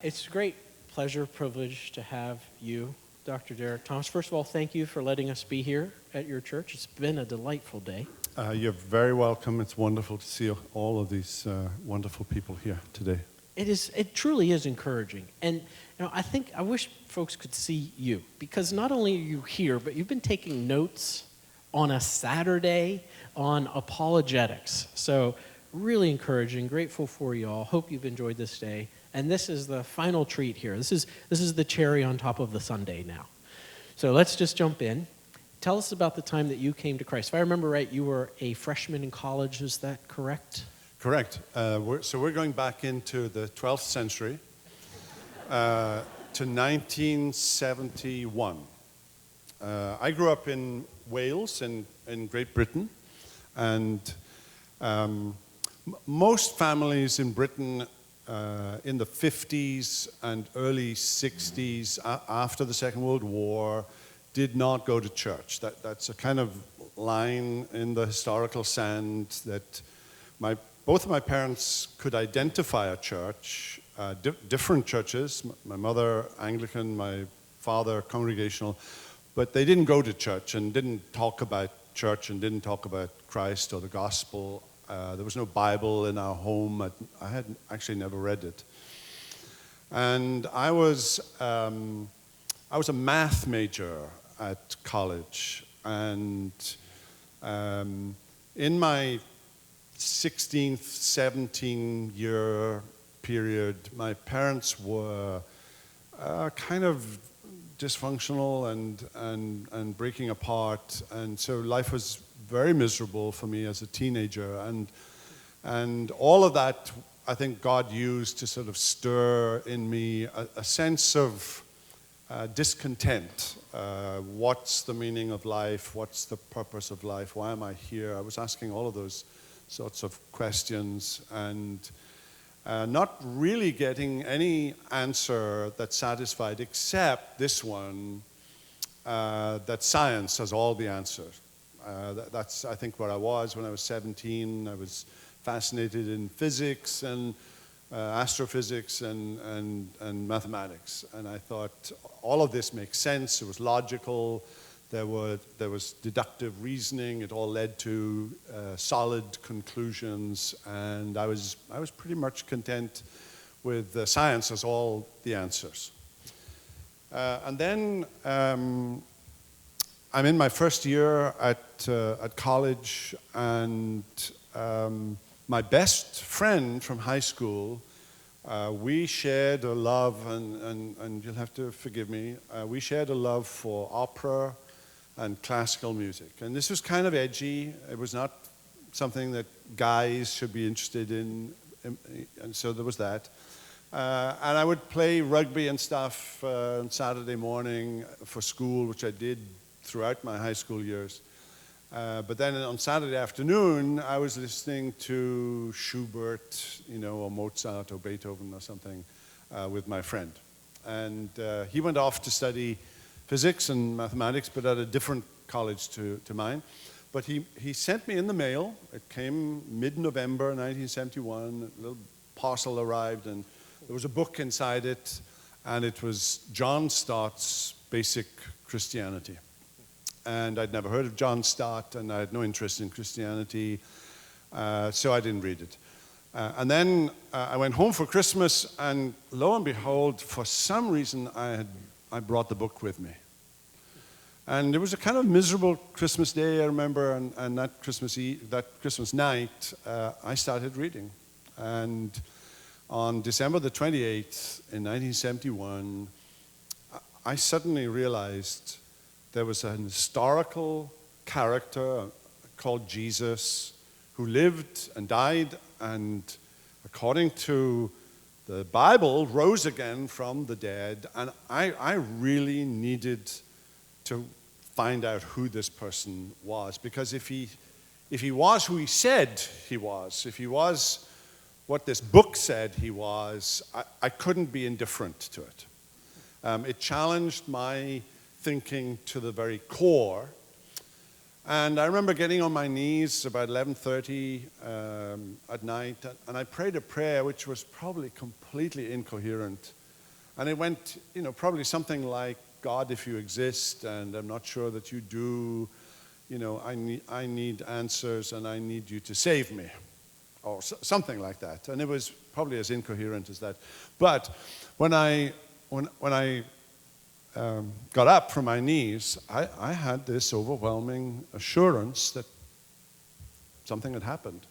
It's a great pleasure, privilege to have you, Dr. Derek Thomas. First of all, thank you for letting us be here at your church. It's been a delightful day. You're very welcome. It's wonderful to see all of these wonderful people here today. It truly is encouraging. And I wish folks could see you, because not only are you here, but you've been taking notes on a Saturday on apologetics. So really encouraging, grateful for you all. Hope you've enjoyed this day. And this is the final treat here. This is the cherry on top of the sundae now. So let's just jump in. Tell us about the time that you came to Christ. If I remember right, you were a freshman in college. Is that correct? Correct. We're going back into the 12th century to 1971. I grew up in Wales in Great Britain, and most families in Britain in the 50s and early 60s, after the Second World War, did not go to church. That's a kind of line in the historical sand that both of my parents could identify a church, different churches. My mother Anglican, my father Congregational, but they didn't go to church and didn't talk about church and didn't talk about Christ or the gospel. There was no Bible in our home. I had actually never read it. And I was a math major at college. And in my 16th, 17-year period, my parents were kind of dysfunctional and breaking apart. And so life was very miserable for me as a teenager, and all of that I think God used to sort of stir in me a sense of discontent. What's the meaning of life? What's the purpose of life? Why am I here? I was asking all of those sorts of questions and not really getting any answer that satisfied, except this one, that science has all the answers. That's, I think, where I was when I was 17. I was fascinated in physics and astrophysics and mathematics. And I thought, all of this makes sense. It was logical. There was deductive reasoning. It all led to solid conclusions. And I was pretty much content with science as all the answers. And then I'm in my first year at college, and my best friend from high school, we shared a love, and you'll have to forgive me, we shared a love for opera and classical music. And this was kind of edgy. It was not something that guys should be interested in, and so there was that. And I would play rugby and stuff on Saturday morning for school, which I did throughout my high school years. But then on Saturday afternoon, I was listening to Schubert, or Mozart or Beethoven or something with my friend. And he went off to study physics and mathematics, but at a different college to mine. But he sent me in the mail. It came mid-November 1971. A little parcel arrived, and there was a book inside it, and it was John Stott's Basic Christianity. And I'd never heard of John Stott, and I had no interest in Christianity, so I didn't read it. And then I went home for Christmas, and lo and behold, for some reason, I brought the book with me. And it was a kind of miserable Christmas day, I remember, and that Christmas night, I started reading. And on December the 28th in 1971, I suddenly realized there was an historical character called Jesus who lived and died and, according to the Bible, rose again from the dead. And I really needed to find out who this person was, because if he was who he said he was, if he was what this book said he was, I couldn't be indifferent to it. It challenged my thinking to the very core. And I remember getting on my knees about 11:30 at night, and I prayed a prayer which was probably completely incoherent And it went, probably something like, God, if you exist, and I'm not sure that you do, I need answers, and I need you to save me, or something like that. And it was probably as incoherent as that. But when I got up from my knees, I had this overwhelming assurance that something had happened.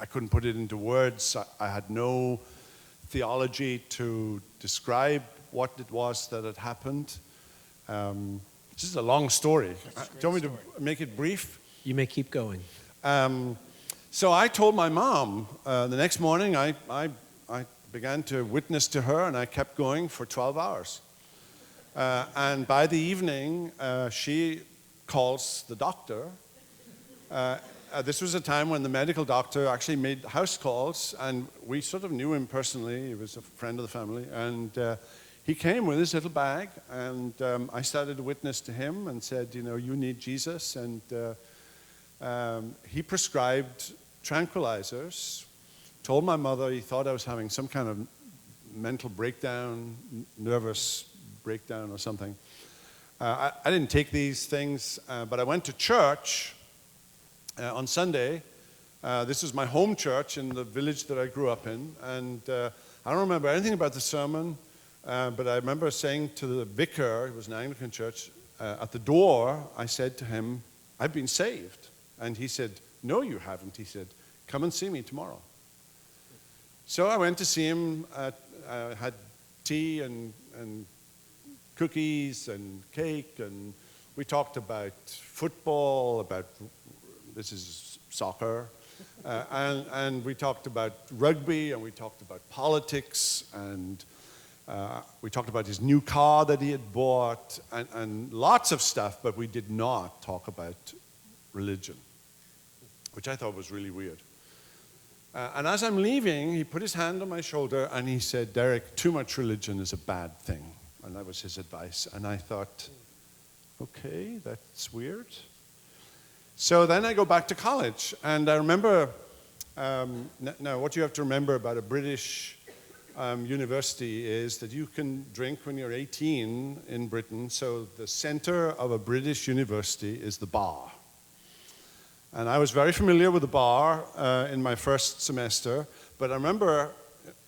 I couldn't put it into words. I had no theology to describe what it was that had happened. This is a long story. Do you want me to make it brief? You may keep going. So I told my mom the next morning. I began to witness to her, and I kept going for 12 hours. And by the evening, she calls the doctor. This was a time when the medical doctor actually made house calls, and we sort of knew him personally. He was a friend of the family, and he came with his little bag, and I started to witness to him and said, you need Jesus, and he prescribed tranquilizers, told my mother he thought I was having some kind of mental breakdown, nervous breakdown or something. I didn't take these things, but I went to church on Sunday. This was my home church in the village that I grew up in, and I don't remember anything about the sermon, but I remember saying to the vicar, it was an Anglican church, at the door, I said to him, I've been saved. And he said, no, you haven't. He said, come and see me tomorrow. So I went to see him, had tea and cookies and cake, and we talked about football, this is soccer, and we talked about rugby, and we talked about politics, and we talked about his new car that he had bought, and lots of stuff, but we did not talk about religion, which I thought was really weird. And as I'm leaving, he put his hand on my shoulder, and he said, Derek, too much religion is a bad thing. And that was his advice. And I thought, okay, that's weird. So then I go back to college, and I remember, now what you have to remember about a British university is that you can drink when you're 18 in Britain, so the center of a British university is the bar. And I was very familiar with the bar in my first semester, but I remember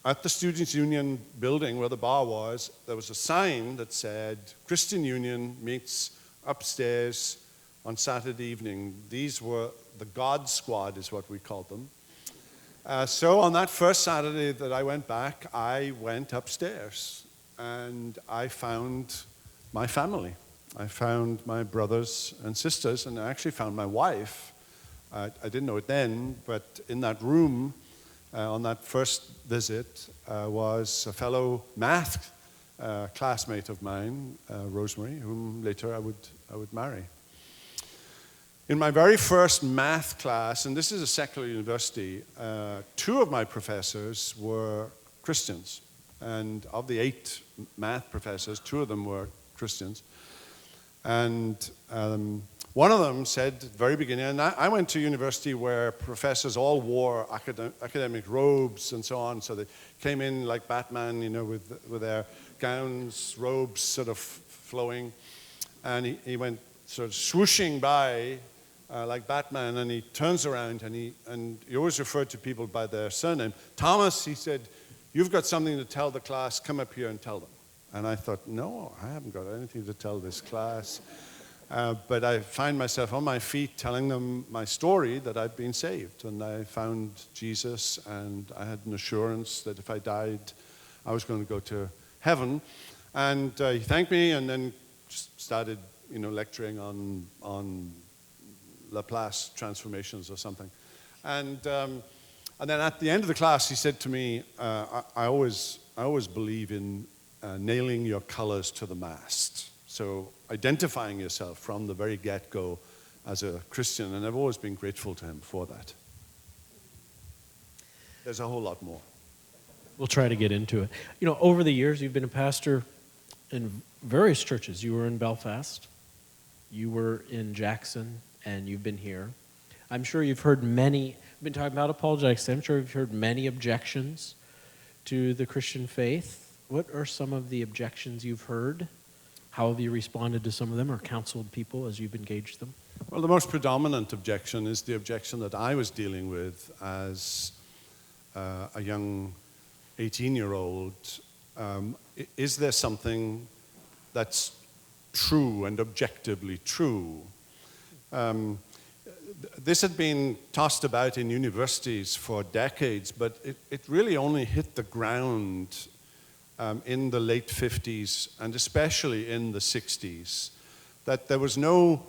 at the Students' Union building where the bar was, there was a sign that said, Christian Union meets upstairs on Saturday evening. These were the God Squad is what we called them. So on that first Saturday that I went back, I went upstairs and I found my family. I found my brothers and sisters, and I actually found my wife. I didn't know it then, but in that room on that first visit was a fellow math classmate of mine, Rosemary, whom later I would marry. In my very first math class, and this is a secular university, 2 of my professors were Christians. And of the 8 math professors, 2 of them were Christians. And one of them said at the very beginning, and I went to a university where professors all wore academic robes and so on, so they came in like Batman, with their gowns, robes sort of flowing. And he went sort of swooshing by like Batman, and he turns around, and he always referred to people by their surname. Thomas, he said, you've got something to tell the class, come up here and tell them. And I thought, no, I haven't got anything to tell this class. But I find myself on my feet telling them my story that I've been saved. And I found Jesus, and I had an assurance that if I died, I was going to go to heaven. And he thanked me, and then started, lecturing on Laplace transformations or something. And then at the end of the class, he said to me, I always believe in nailing your colors to the mast. So identifying yourself from the very get-go as a Christian, and I've always been grateful to him for that. There's a whole lot more. We'll try to get into it. Over the years, you've been a pastor in various churches. You were in Belfast, you were in Jackson, and you've been here. I'm sure you've heard many, we've been talking about apologetics, I'm sure you've heard many objections to the Christian faith what are some of the objections you've heard? How have you responded to some of them or counseled people as you've engaged them? Well, the most predominant objection is the objection that I was dealing with as a young 18-year-old. Is there something that's true and objectively true? This had been tossed about in universities for decades, but it really only hit the ground in the late 50s and especially in the 60s, that there was no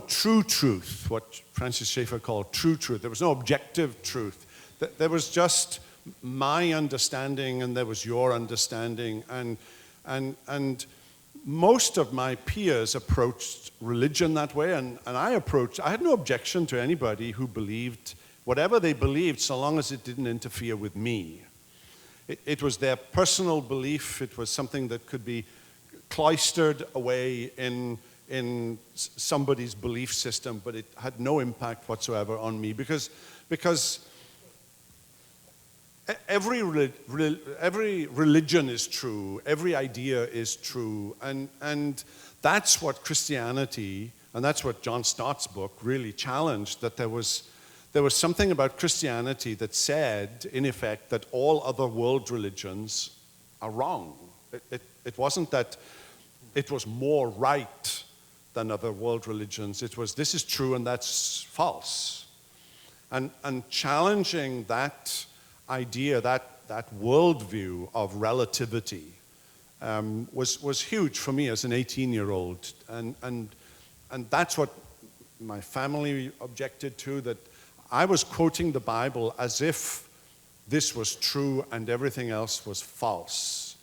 true truth, what Francis Schaeffer called true truth. There was no objective truth. There was just my understanding and there was your understanding. And most of my peers approached religion that way, and I had no objection to anybody who believed whatever they believed so long as it didn't interfere with me. It was their personal belief. It was something that could be cloistered away in somebody's belief system, but it had no impact whatsoever on me because every religion is true, every idea is true, and that's what Christianity, and that's what John Stott's book really challenged, that there was something about Christianity that said, in effect, that all other world religions are wrong. It wasn't that it was more right than other world religions. It was, this is true and that's false. And challenging that idea, that worldview of relativity was huge for me as an 18-year-old. And that's what my family objected to, that I was quoting the Bible as if this was true and everything else was false.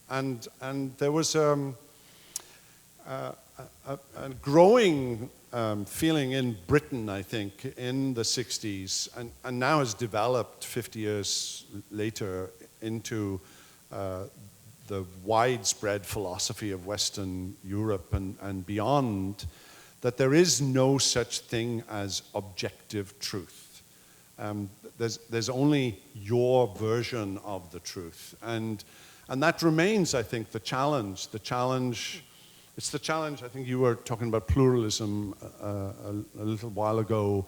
And there was a growing feeling in Britain, I think, in the 60s, and now has developed 50 years later into the widespread philosophy of Western Europe and beyond, that there is no such thing as objective truth. There's only your version of the truth. And that remains, I think, the challenge. It's the challenge, I think you were talking about pluralism a little while ago.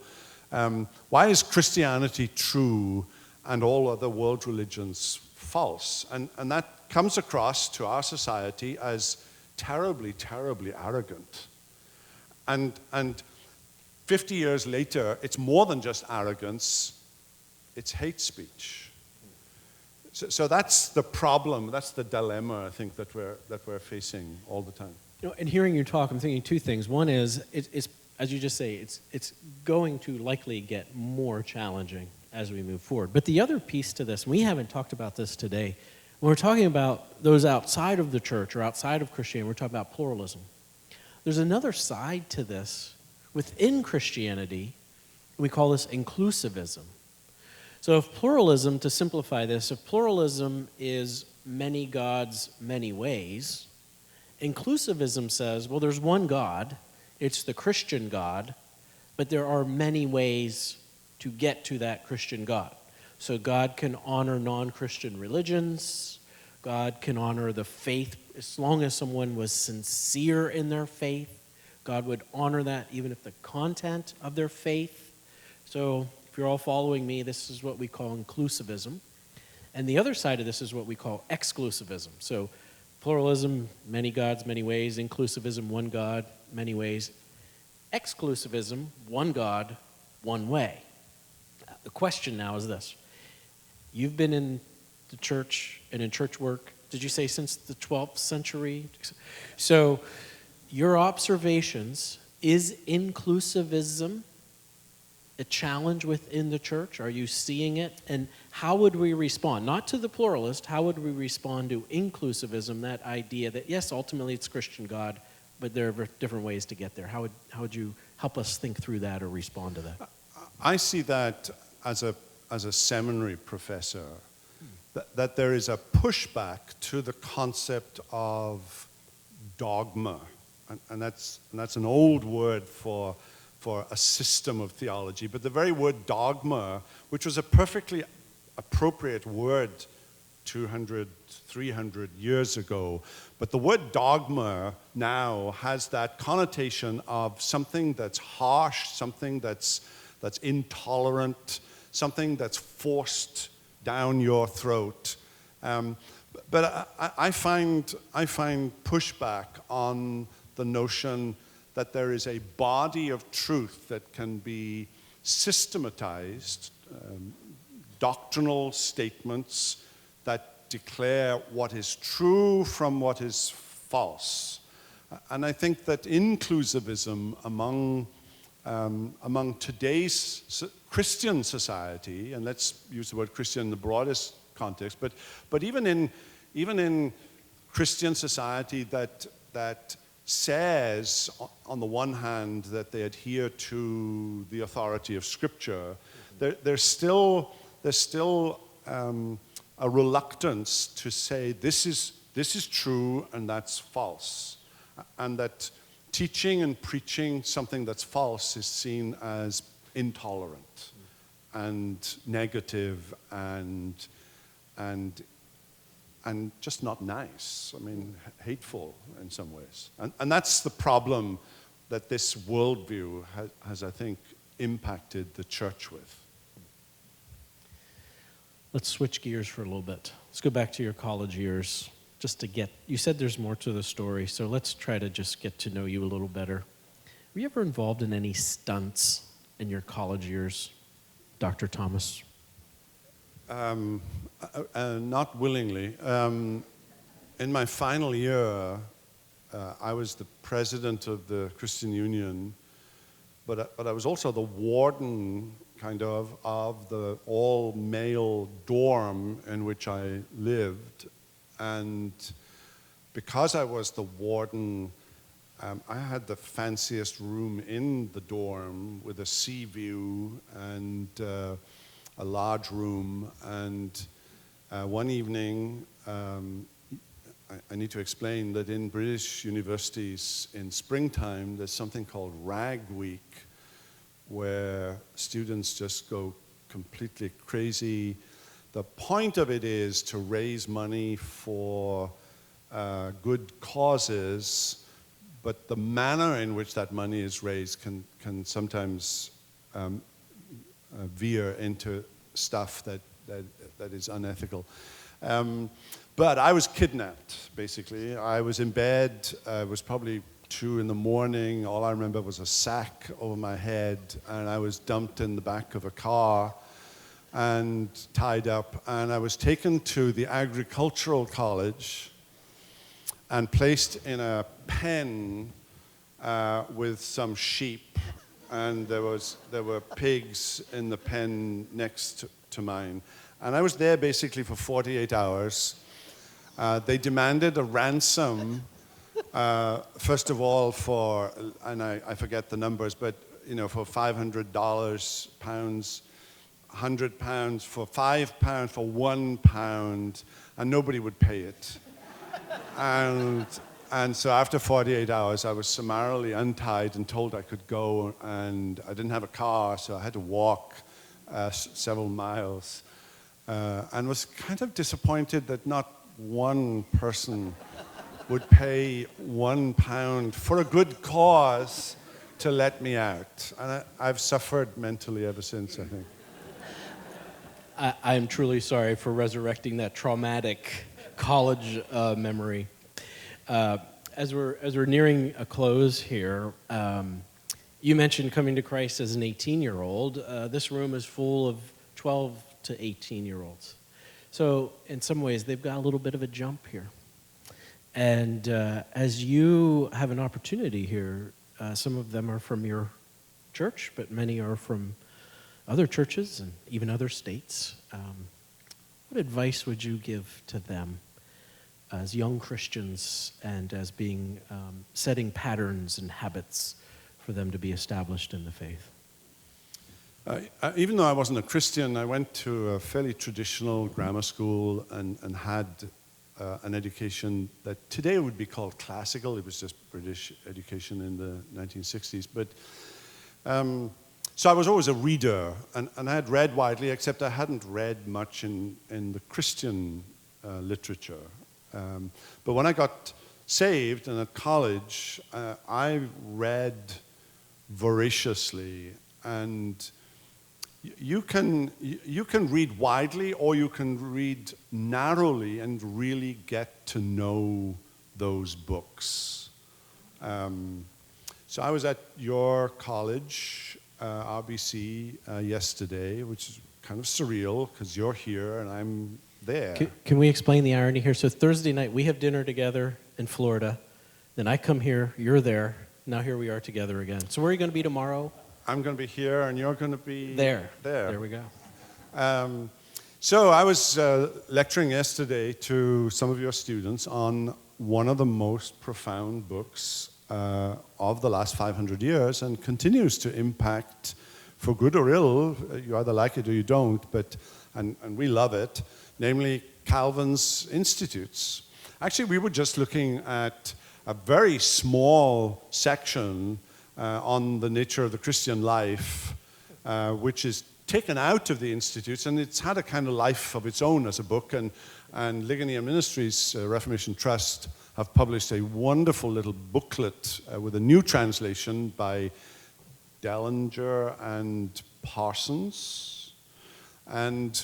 Why is Christianity true and all other world religions false? And that comes across to our society as terribly, terribly arrogant. And 50 years later, it's more than just arrogance, it's hate speech. So that's the problem, that's the dilemma, I think, that we're facing all the time. You know, and hearing you talk, I'm thinking two things. One is, it's as you just say, it's going to likely get more challenging as we move forward. But the other piece to this, and we haven't talked about this today, when we're talking about those outside of the church or outside of Christianity, we're talking about pluralism. There's another side to this within Christianity. We call this inclusivism. So if pluralism, to simplify this, if pluralism is many gods, many ways, inclusivism says, well, there's one God, it's the Christian God, but there are many ways to get to that Christian God. So God can honor non-Christian religions, God can honor the faith, as long as someone was sincere in their faith, God would honor that even if the content of their faith. So if you're all following me, this is what we call inclusivism. And the other side of this is what we call exclusivism. So pluralism, many gods, many ways. Inclusivism, one God, many ways. Exclusivism, one God, one way. The question now is this. You've been in the church and in church work, did you say since the 12th century? So your observations, is inclusivism a challenge within the church? Are you seeing it? And how would we respond? Not to the pluralist, how would we respond to inclusivism, that idea that, yes, ultimately it's Christian God, but there are different ways to get there. How would you help us think through that or respond to that? I see that as a seminary professor, that there is a pushback to the concept of dogma. And that's an old word for a system of theology. But the very word dogma, which was a perfectly appropriate word 200, 300 years ago. But the word dogma now has that connotation of something that's harsh, something that's intolerant, something that's forced down your throat. But I find pushback on the notion that there is a body of truth that can be systematized, doctrinal statements that declare what is true from what is false. And I think that inclusivism among today's Christian society, and let's use the word Christian in the broadest context, but even in Christian society that says, on the one hand, that they adhere to the authority of Scripture, there's still a reluctance to say this is true and that's false, and that teaching and preaching something that's false is seen as intolerant and negative and just not nice. I mean, hateful in some ways. And that's the problem that this worldview has, I think, impacted the church with. Let's switch gears for a little bit. Let's go back to your college years, just to get, you said there's more to the story, so let's try to just get to know you a little better. Were you ever involved in any stunts in your college years, Dr. Thomas? Not willingly. In my final year, I was the president of the Christian Union, but I was also the warden, kind of the all-male dorm in which I lived. And because I was the warden, I had the fanciest room in the dorm with a sea view and a large room. And one evening, I need to explain that in British universities in springtime, there's something called Rag Week, where students just go completely crazy. The point of it is to raise money for good causes, but the manner in which that money is raised can sometimes veer into stuff that is unethical. But I was kidnapped, basically. I was in bed. It was probably 2 a.m. All I remember was a sack over my head, and I was dumped in the back of a car and tied up. And I was taken to the agricultural college and placed in a pen with some sheep. And there were pigs in the pen next to mine. And I was there basically for 48 hours. They demanded a ransom, first of all and I forget the numbers, but for $500, pounds, £100 for £5 for £1, and nobody would pay it. And so after 48 hours, I was summarily untied and told I could go, and I didn't have a car, so I had to walk several miles, and was kind of disappointed that not one person would pay £1 for a good cause to let me out. And I've suffered mentally ever since, I think. I am truly sorry for resurrecting that traumatic college memory. As we're nearing a close here, you mentioned coming to Christ as an 18-year-old. This room is full of 12 to 18-year-olds. So in some ways, they've got a little bit of a jump here. And as you have an opportunity here, some of them are from your church, but many are from other churches and even other states. What advice would you give to them as young Christians and as being setting patterns and habits for them to be established in the faith? Even though I wasn't a Christian, I went to a fairly traditional grammar school and had an education that today would be called classical. It was just British education in the 1960s. But so I was always a reader, and I had read widely, except I hadn't read much in the Christian literature. But when I got saved and at college, I read voraciously, and you can read widely or you can read narrowly and really get to know those books. So I was at your college, RBC, yesterday, which is kind of surreal because you're here and I'm there. Can we explain the irony here? So Thursday night, we have dinner together in Florida. Then I come here, you're there. Now here we are together again. So where are you going to be tomorrow? I'm going to be here and you're going to be there. There. There we go. So I was lecturing yesterday to some of your students on one of the most profound books of the last 500 years and continues to impact, for good or ill, you either like it or you don't, and we love it, namely Calvin's Institutes. Actually, we were just looking at a very small section on the nature of the Christian life, which is taken out of the Institutes, and it's had a kind of life of its own as a book, and Ligonier Ministries, Reformation Trust, have published a wonderful little booklet with a new translation by Dellinger and Parsons. And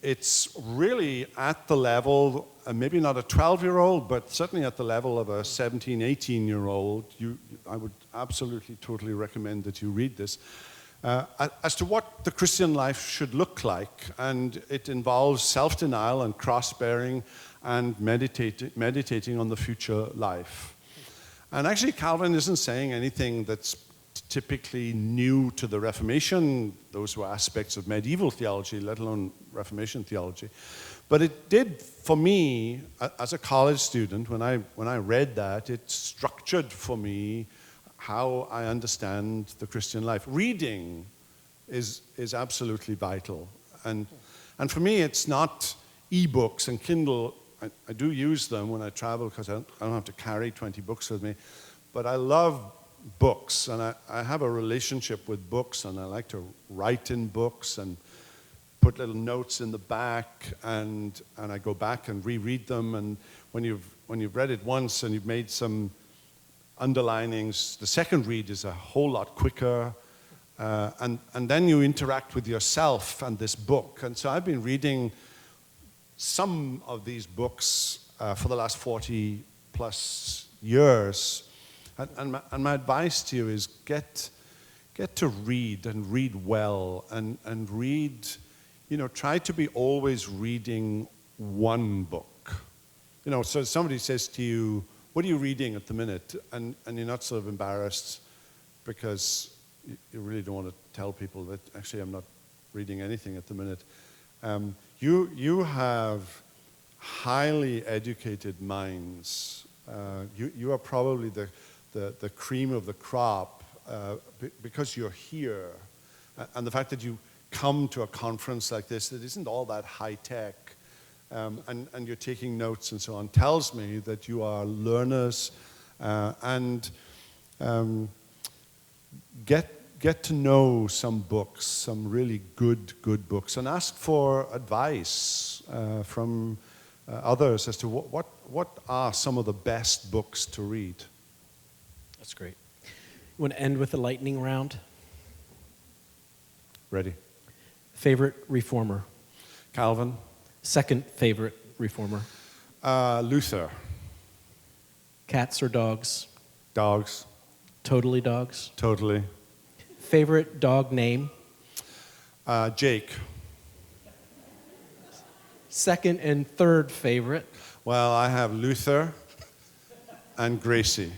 it's really at the level, maybe not a 12-year-old, but certainly at the level of a 17, 18-year-old. I would absolutely, totally recommend that you read this. As to what the Christian life should look like, and it involves self-denial and cross-bearing and meditating on the future life. And actually, Calvin isn't saying anything that's typically new to the Reformation. Those were aspects of medieval theology, let alone Reformation theology. But it did, for me, as a college student, when I read that, it structured for me how I understand the Christian life. Reading is absolutely vital. And for me, it's not e-books and Kindle. I do use them when I travel because I don't have to carry 20 books with me. But I love books, and I have a relationship with books, and I like to write in books and put little notes in the back, and I go back and reread them. And when you've read it once and you've made some underlinings, the second read is a whole lot quicker, and then you interact with yourself and this book. And so I've been reading some of these books for the last 40 plus years, and my advice to you is get to read and read well, and read, try to be always reading one book. So somebody says to you, what are you reading at the minute? And you're not sort of embarrassed because you really don't want to tell people that actually I'm not reading anything at the minute. You have highly educated minds. You are probably the cream of the crop because you're here. And the fact that you come to a conference like this that isn't all that high-tech, and you're taking notes and so on, tells me that you are learners, and get to know some books, some really good books, and ask for advice from others as to what are some of the best books to read. That's great. You want to end with a lightning round? Ready? Favorite reformer? Calvin. Second favorite reformer? Luther. Cats or dogs? Dogs. Totally dogs? Totally. Favorite dog name? Jake. Second and third favorite? Well, I have Luther and Gracie.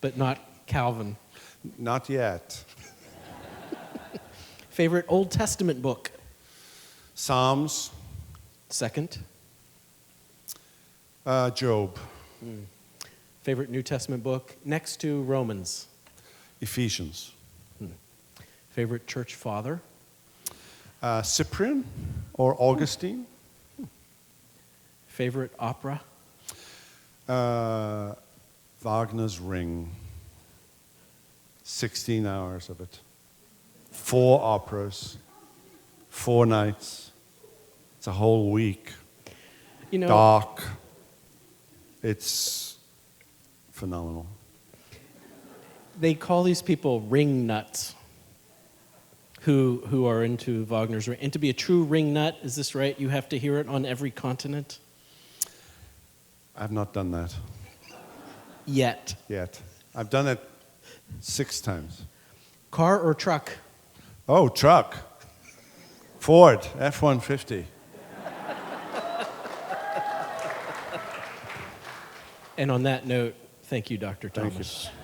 But not Calvin. Not yet. Favorite Old Testament book? Psalms. Second? Job. Favorite New Testament book next to Romans? Ephesians. Favorite church father? Cyprian or Augustine. Favorite opera? Wagner's Ring. 16 hours of it. 4 operas. 4 nights. It's a whole week. You know, Dark. It's phenomenal. they call these people ring nuts who are into Wagner's ring. And to be a true ring nut, is this right? You have to hear it on every continent? I've not done that Yet. I've done it 6 times. Car or truck? Oh, truck. Ford, F-150. And on that note, thank you, Dr. Thank Thomas. you.